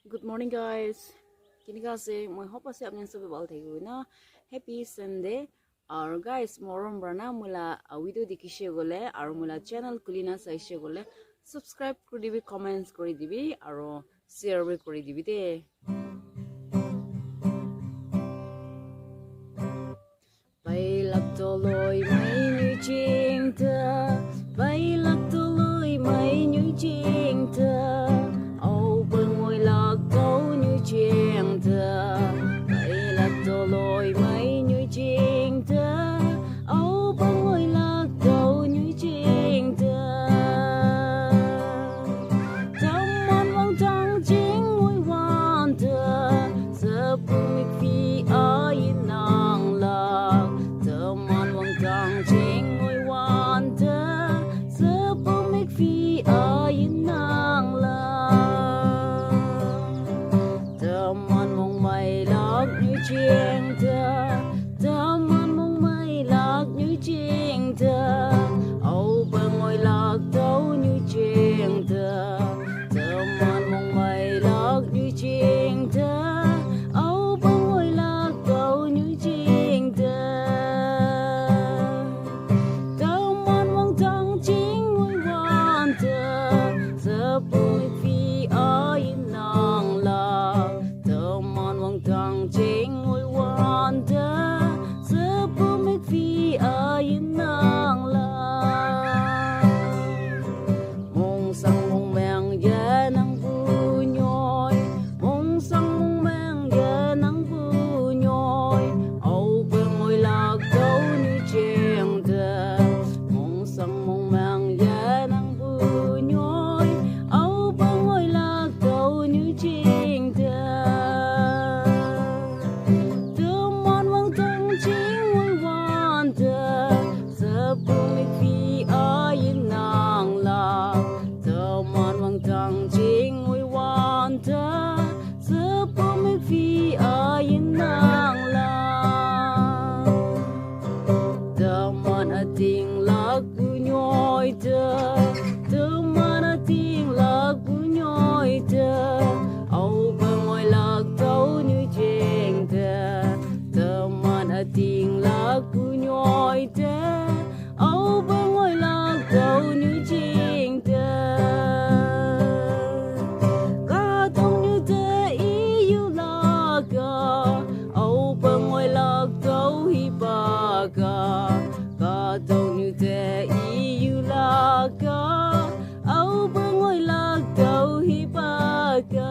Good morning, guys. Kini kasi mo hope sa among survival tayo na happy Sunday. Our guys moron brana mula video dikishe gole aro mula channel kulina saishe gole subscribe kuri dibi comments kuri dibi aro share kuri dibi de. Bailak toloy may nyu ching ta, bailak toloy may nyu ching ta. Ching ta, bay lạc tô lôi mấy như ching ta, áo bông ngồi lạc đầu như ching ta. Teman Wangdang Ching Ngoiwante, sepumik phi ai nang lạc. Teman Wangdang Ching Ngoiwante, sepumik phi ai nang lạc. Teman mong may lạc như chiêng ta, teman mong may lạc như chiêng ta, âu bờ ngồi lạc đâu như chiêng ta. Teman mong may lạc như chiêng ta, âu bờ ngồi lạc đâu như chiêng ta. Teman Wangdang Ching Ngoiwante, sepumik phi ai nang lạc. Teman Wangdang Ching Ngoiwante, sepumik phi ai nang lạc. Mong sang mong meng ye nang bu nhoi, mong sang mong meng ye nang bu nhoi, âu bờ ngồi lạc đâu như chiêng ta. Mong sang mong meng ye nang bu nhoi, âu bờ ngồi lạc đâu như chiêng ta. Teman Wangdang Ching Ngoiwante, sepumik phi ai nang lạc. Teman Wangdang Ching Ngoiwante, sepumik phi ai nang lạc. Teman ating lạc bu nhoi ta, teman ating lạc bu nhoi ta, âu bờ ngồi lạc đâu như chiêng ta. Teman ating lạc bu nhoi ta, âu bờ ngồi lạc đâu như chiêng ta. Cả tông như thế yêu lạc à, âu bờ ngồi lạc đâu hi ba ca. Cả tông như thế yêu lạc à, âu bờ ngồi lạc đâu hi ba ca.